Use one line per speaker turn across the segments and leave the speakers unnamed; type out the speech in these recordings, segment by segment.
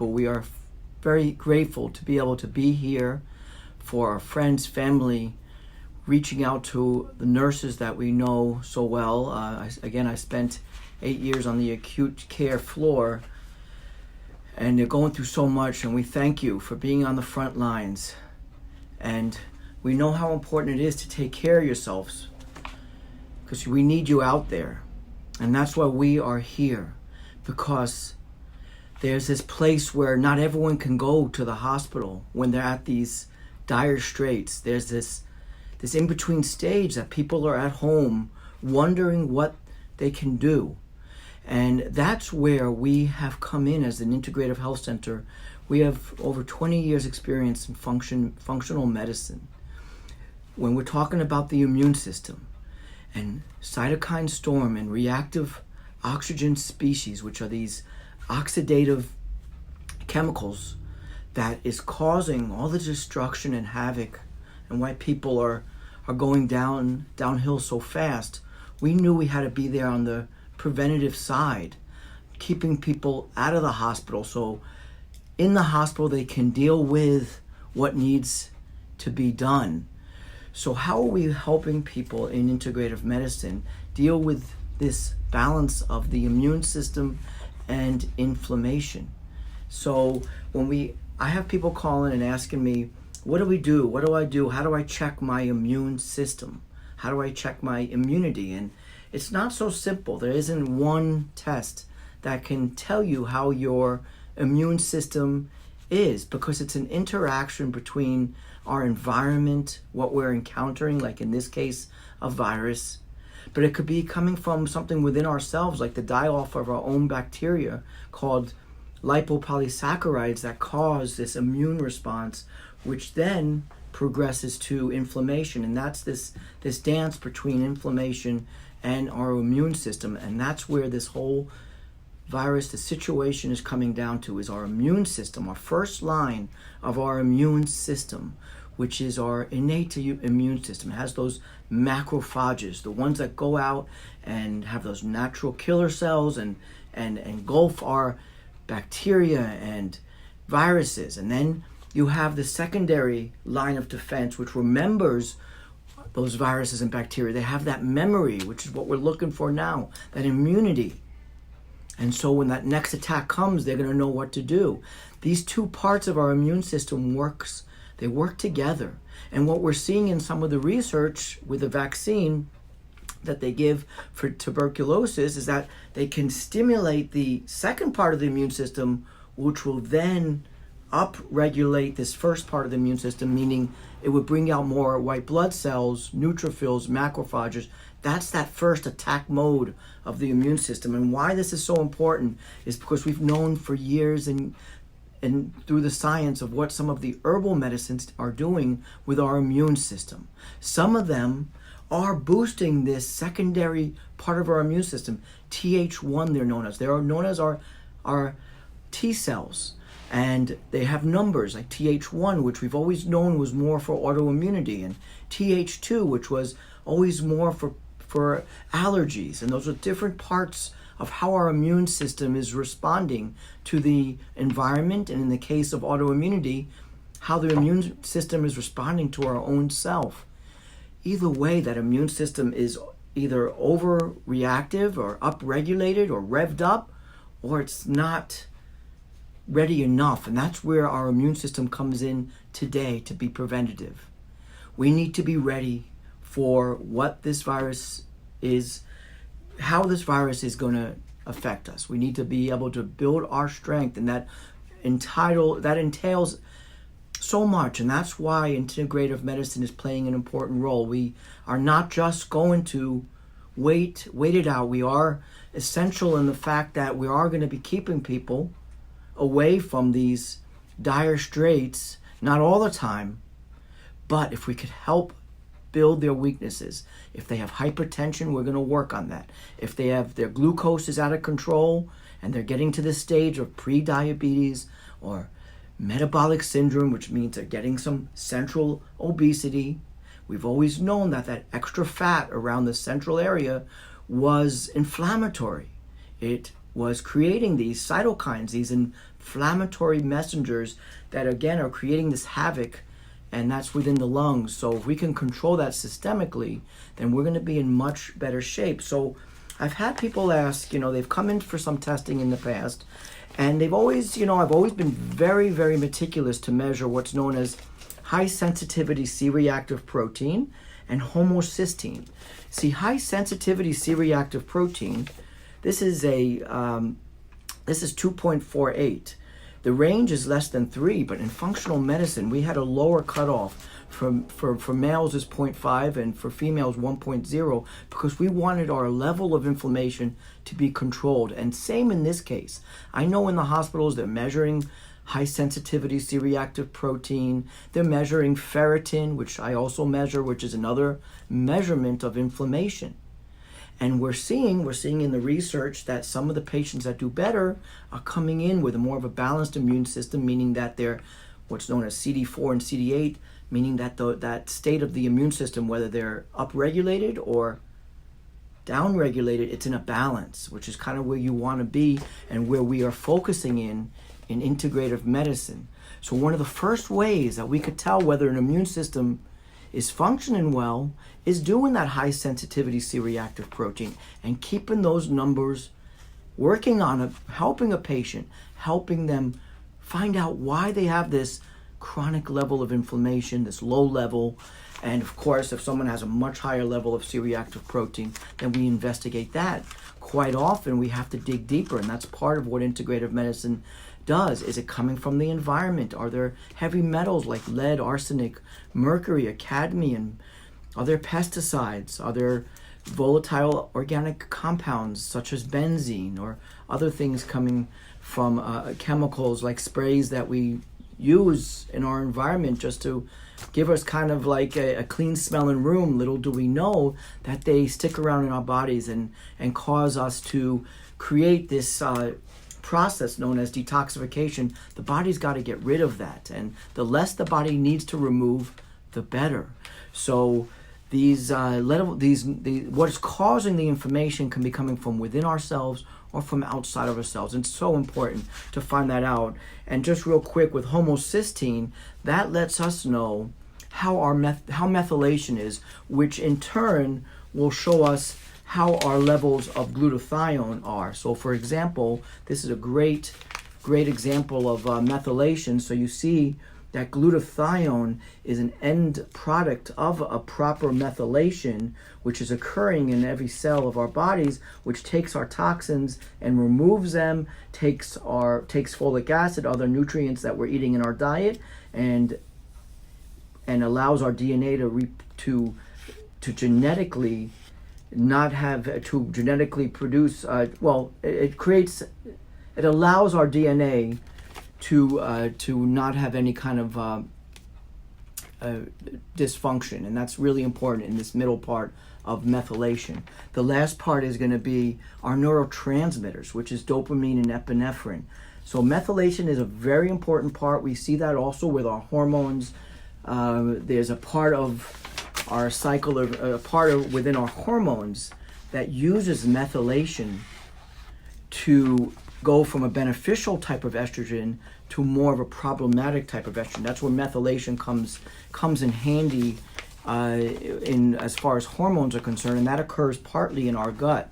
We are very grateful to be able to be here for our friends, family, reaching out to the nurses that we know so well. I spent 8 years on the acute care floor, and they're going through so much, and we thank you for being on the front lines. And we know how important it is to take care of yourselves, because we need you out there. And that's why we are here, because there's this place where not everyone can go to the hospital when they're at these dire straits. There's this in-between stage that people are at home wondering what they can do. And that's where we have come in as an integrative health center. We have over 20 years experience in functional medicine. When we're talking about the immune system and cytokine storm and reactive oxygen species, which are these oxidative chemicals that is causing all the destruction and havoc, and why people are going downhill so fast, we knew we had to be there on the preventative side, keeping people out of the hospital, so in the hospital they can deal with what needs to be done. So how are we helping people in integrative medicine deal with this balance of the immune system and inflammation? So I have people calling and asking me, what do we do? What do I do? How do I check my immune system? How do I check my immunity? And it's not so simple. There isn't one test that can tell you how your immune system is, because it's an interaction between our environment, what we're encountering, like in this case, a virus, but it could be coming from something within ourselves, like the die-off of our own bacteria called lipopolysaccharides that cause this immune response, which then progresses to inflammation. And that's this dance between inflammation and our immune system. And that's where this whole virus, the situation is coming down to, is our immune system, our first line of our immune system, which is our innate immune system. It has those macrophages, the ones that go out and have those natural killer cells and engulf our bacteria and viruses. And then you have the secondary line of defense, which remembers those viruses and bacteria. They have that memory, which is what we're looking for now, that immunity. And so when that next attack comes, they're going to know what to do. These two parts of our immune system work together. And what we're seeing in some of the research with the vaccine that they give for tuberculosis is that they can stimulate the second part of the immune system, which will then upregulate this first part of the immune system, meaning it would bring out more white blood cells, neutrophils, macrophages. That's that first attack mode of the immune system. And why this is so important is because we've known for years and through the science of what some of the herbal medicines are doing with our immune system. Some of them are boosting this secondary part of our immune system. Th1 they're known as. They are known as our T cells. And they have numbers like Th1, which we've always known was more for autoimmunity, and Th2, which was always more for allergies. And those are different parts of how our immune system is responding to the environment, and in the case of autoimmunity, how the immune system is responding to our own self. Either way, that immune system is either overreactive or upregulated or revved up, or it's not ready enough. And that's where our immune system comes in today to be preventative. We need to be ready for what this virus is, how this virus is going to affect us. We need to be able to build our strength, and that entails so much. And that's why integrative medicine is playing an important role. We are not just going to wait it out. We are essential in the fact that we are going to be keeping people away from these dire straits, not all the time, but if we could help build their weaknesses. If they have hypertension, we're going to work on that. If they have their glucose is out of control and they're getting to the stage of pre-diabetes or metabolic syndrome, which means they're getting some central obesity, we've always known that that extra fat around the central area was inflammatory. It was creating these cytokines, these inflammatory messengers that again are creating this havoc, and that's within the lungs. So if we can control that systemically, then we're going to be in much better shape. So I've had people ask, they've come in for some testing in the past, and they've always, I've always been very, very meticulous to measure what's known as high sensitivity C-reactive protein and homocysteine. See, high sensitivity C-reactive protein, this is 2.48. The range is less than 3, but in functional medicine, we had a lower cutoff. For males is 0.5 and for females 1.0 because we wanted our level of inflammation to be controlled. And same in this case. I know in the hospitals they're measuring high sensitivity C-reactive protein. They're measuring ferritin, which I also measure, which is another measurement of inflammation. And we're seeing in the research that some of the patients that do better are coming in with a more of a balanced immune system, meaning that they're what's known as CD4 and CD8, meaning that that state of the immune system, whether they're upregulated or downregulated, it's in a balance, which is kind of where you want to be and where we are focusing in integrative medicine. So one of the first ways that we could tell whether an immune system is functioning well is doing that high sensitivity C-reactive protein and keeping those numbers, working on it, helping a patient, helping them find out why they have this chronic level of inflammation, this low level. And of course, if someone has a much higher level of C-reactive protein, then we investigate that. Quite often we have to dig deeper, and that's part of what integrative medicine does. Is it coming from the environment? Are there heavy metals like lead, arsenic, mercury, cadmium? Are there pesticides? Are there volatile organic compounds such as benzene or other things coming from chemicals like sprays that we use in our environment just to give us kind of like a clean smelling room? Little do we know that they stick around in our bodies and cause us to create this process known as detoxification. The body's got to get rid of that, and the less the body needs to remove, the better. So what's causing the inflammation can be coming from within ourselves or from outside of ourselves. And it's so important to find that out. And just real quick, with homocysteine, that lets us know how how methylation is, which in turn will show us how our levels of glutathione are. So for example, this is a great example of methylation. So you see that glutathione is an end product of a proper methylation, which is occurring in every cell of our bodies, which takes our toxins and removes them, takes folic acid, other nutrients that we're eating in our diet, and allows our DNA to genetically not have to genetically produce. It allows our DNA to not have any kind of dysfunction, and that's really important in this middle part of methylation. The last part is going to be our neurotransmitters, which is dopamine and epinephrine. So methylation is a very important part. We see that also with our hormones. There's a part of our cycle, within our hormones that uses methylation to go from a beneficial type of estrogen to more of a problematic type of estrogen. That's where methylation comes in handy in as far as hormones are concerned, and that occurs partly in our gut.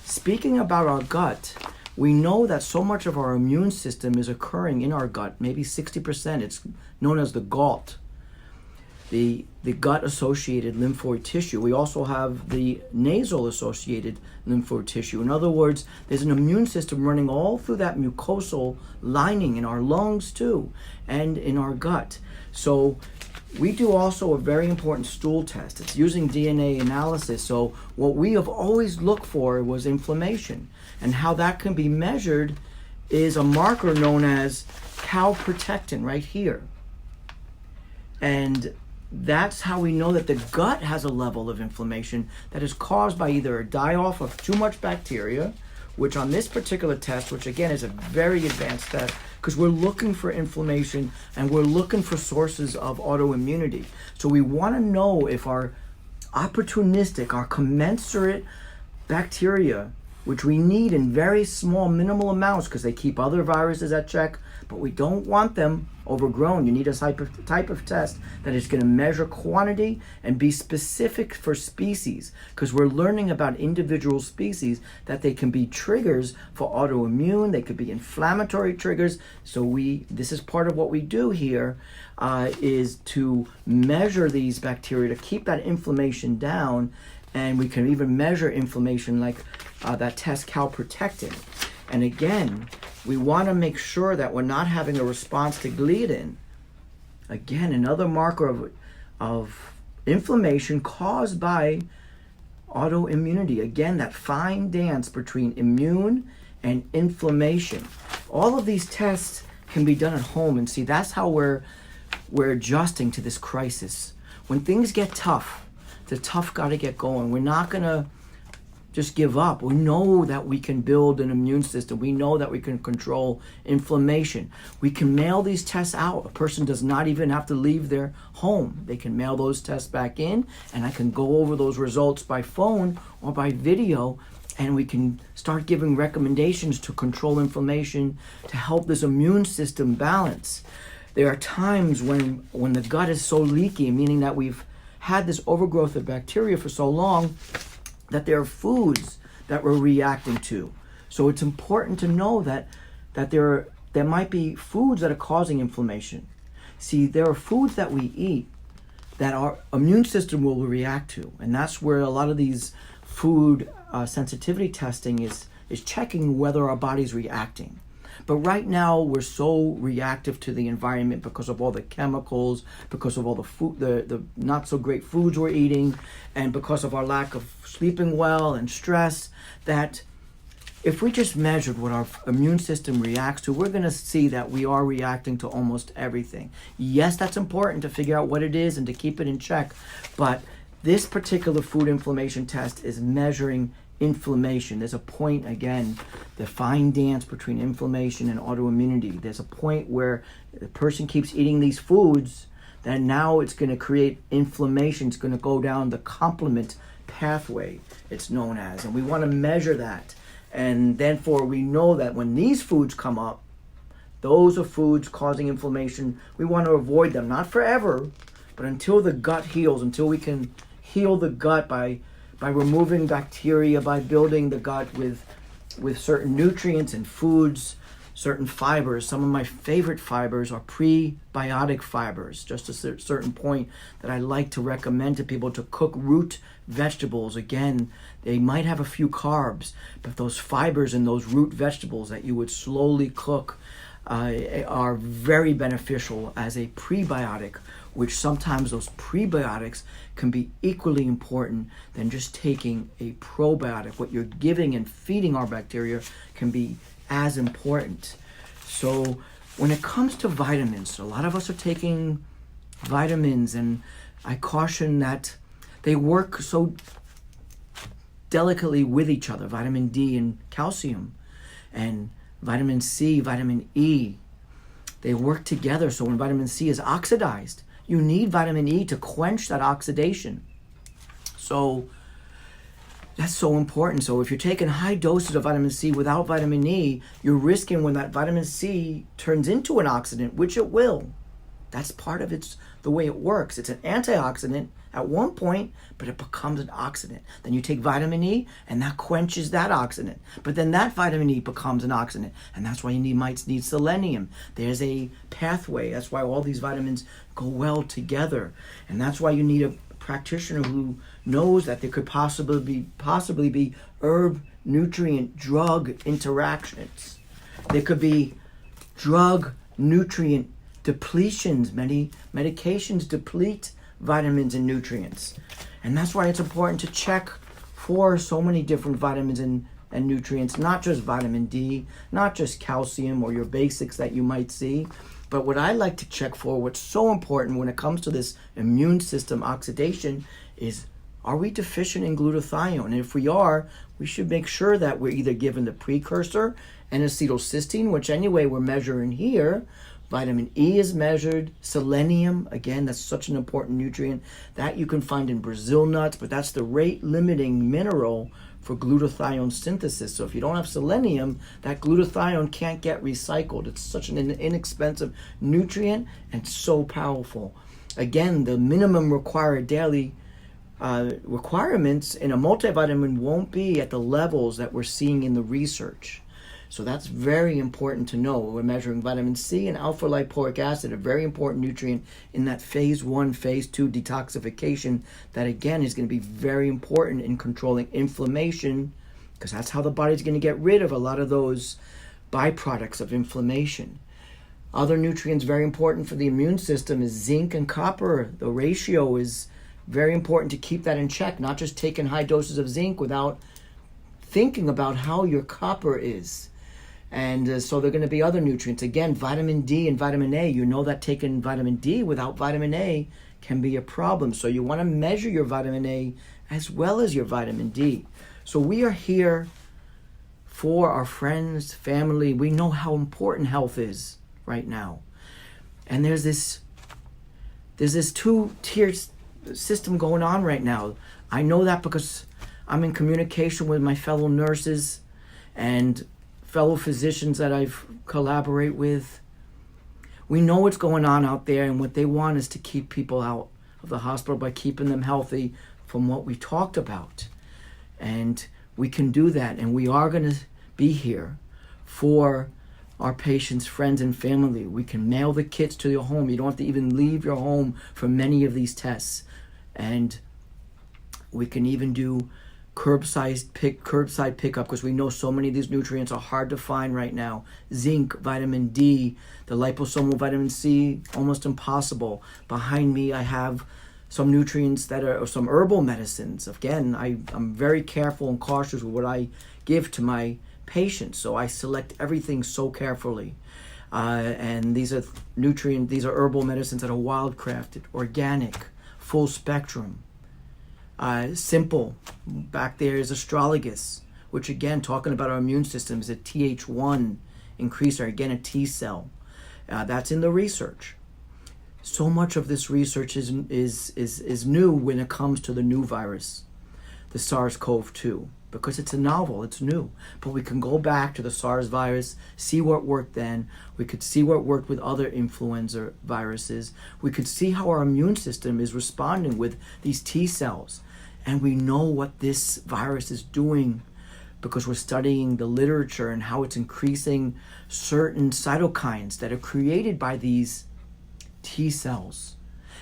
Speaking about our gut, we know that so much of our immune system is occurring in our gut, maybe 60%. It's known as the GALT, the gut-associated lymphoid tissue. We also have the nasal-associated lymphoid tissue. In other words, there's an immune system running all through that mucosal lining in our lungs too, and in our gut. So we do also a very important stool test. It's using DNA analysis. So what we have always looked for was inflammation, and how that can be measured is a marker known as calprotectin right here. And that's how we know that the gut has a level of inflammation that is caused by either a die-off of too much bacteria, which on this particular test, which again is a very advanced test, because we're looking for inflammation and we're looking for sources of autoimmunity. So we want to know if our opportunistic, our commensurate bacteria which we need in very small, minimal amounts because they keep other viruses at check, but we don't want them overgrown. You need a type of test that is going to measure quantity and be specific for species, because we're learning about individual species that they can be triggers for autoimmune, they could be inflammatory triggers. So this is part of what we do here, is to measure these bacteria to keep that inflammation down. And we can even measure inflammation like that test calprotectin. And again, we want to make sure that we're not having a response to gliadin. Again, another marker of inflammation caused by autoimmunity. Again, that fine dance between immune and inflammation. All of these tests can be done at home. And see, that's how we're adjusting to this crisis. When things get tough, the tough got to get going. We're not going to just give up. We know that we can build an immune system. We know that we can control inflammation. We can mail these tests out. A person does not even have to leave their home. They can mail those tests back in, and I can go over those results by phone or by video, and we can start giving recommendations to control inflammation, to help this immune system balance. There are times when the gut is so leaky, meaning that we've had this overgrowth of bacteria for so long, that there are foods that we're reacting to. So it's important to know that there might be foods that are causing inflammation. See, there are foods that we eat that our immune system will react to, and that's where a lot of these food sensitivity testing is checking whether our body's reacting. But right now we're so reactive to the environment because of all the chemicals, because of all the food, the not so great foods we're eating, and because of our lack of sleeping well and stress, that if we just measured what our immune system reacts to, we're going to see that we are reacting to almost everything. Yes, that's important to figure out what it is and to keep it in check, but this particular food inflammation test is measuring inflammation. There's a point, again, the fine dance between inflammation and autoimmunity. There's a point where the person keeps eating these foods, that now it's going to create inflammation. It's going to go down the complement pathway, it's known as, and we want to measure that. And therefore we know that when these foods come up, those are foods causing inflammation. We want to avoid them, not forever, but until the gut heals, until we can heal the gut by removing bacteria, by building the gut with certain nutrients and foods, certain fibers. Some of my favorite fibers are prebiotic fibers. Just a certain point that I like to recommend to people to cook root vegetables. Again, they might have a few carbs, but those fibers in those root vegetables that you would slowly cook are very beneficial as a prebiotic, which sometimes those prebiotics can be equally important than just taking a probiotic. What you're giving and feeding our bacteria can be as important. So when it comes to vitamins, a lot of us are taking vitamins, and I caution that they work so delicately with each other, vitamin D and calcium, and vitamin C, vitamin E. They work together, so when vitamin C is oxidized, you need vitamin E to quench that oxidation. So that's so important. So if you're taking high doses of vitamin C without vitamin E, you're risking when that vitamin C turns into an oxidant, which it will. That's part of the way it works. It's an antioxidant at one point, but it becomes an oxidant. Then you take vitamin E, and that quenches that oxidant. But then that vitamin E becomes an oxidant, and that's why you might need selenium. There's a pathway. That's why all these vitamins go well together, and that's why you need a practitioner who knows that there could possibly be herb nutrient drug interactions. There could be drug nutrient depletions. Many medications deplete vitamins and nutrients, and that's why it's important to check for so many different vitamins and nutrients, not just vitamin D, not just calcium or your basics that you might see, but what I like to check for, what's so important when it comes to this immune system oxidation, is, are we deficient in glutathione? And if we are, we should make sure that we're either given the precursor, N-acetylcysteine, which anyway we're measuring here. Vitamin E is measured. Selenium, again, that's such an important nutrient that you can find in Brazil nuts, but that's the rate limiting mineral for glutathione synthesis. So if you don't have selenium, that glutathione can't get recycled. It's such an inexpensive nutrient and so powerful. Again, the minimum required daily requirements in a multivitamin won't be at the levels that we're seeing in the research. So that's very important to know. We're measuring vitamin C and alpha lipoic acid, a very important nutrient in that phase 1, phase 2 detoxification that again is going to be very important in controlling inflammation, because that's how the body's going to get rid of a lot of those byproducts of inflammation. Other nutrients very important for the immune system is zinc and copper. The ratio is very important to keep that in check, not just taking high doses of zinc without thinking about how your copper is. And so there are going to be other nutrients. Again, vitamin D and vitamin A. You know that taking vitamin D without vitamin A can be a problem. So you want to measure your vitamin A as well as your vitamin D. So we are here for our friends, family. We know how important health is right now. And there's this two-tier system going on right now. I know that because I'm in communication with my fellow nurses and fellow physicians that I've collaborate with. We know what's going on out there, and what they want is to keep people out of the hospital by keeping them healthy from what we talked about. And we can do that, and we are going to be here for our patients, friends, and family. We can mail the kits to your home. You don't have to even leave your home for many of these tests. And we can even do curbside pickup, because we know so many of these nutrients are hard to find right now. Zinc, vitamin D, the liposomal vitamin C, almost impossible. Behind me I have some nutrients that are some herbal medicines. Again, I'm very careful and cautious with what I give to my patients, so I select everything so carefully. And these are herbal medicines that are wild crafted, organic, full spectrum. Simple. Back there is astragalus, which again, talking about our immune system, is a Th1 increaser, again a T cell. That's in the research. So much of this research is new when it comes to the new virus, the SARS-CoV-2, because it's a novel, it's new. But we can go back to the SARS virus, see what worked then. We could see what worked with other influenza viruses. We could see how our immune system is responding with these T cells. And we know what this virus is doing because we're studying the literature and how it's increasing certain cytokines that are created by these T cells.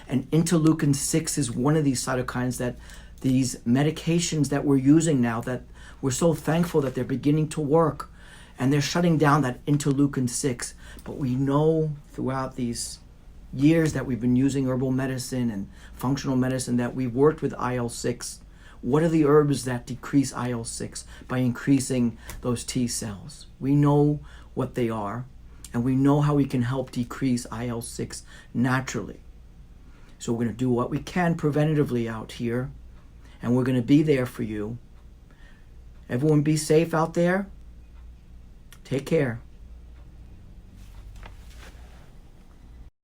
And interleukin-6 is one of these cytokines that these medications that we're using now, that we're so thankful that they're beginning to work and they're shutting down that interleukin-6. But we know throughout these years that we've been using herbal medicine and functional medicine that we've worked with IL-6. What are the herbs that decrease IL-6 by increasing those T cells? We know what they are, and we know how we can help decrease IL-6 naturally. So we're going to do what we can preventatively out here, and we're going to be there for you. Everyone be safe out there. Take care.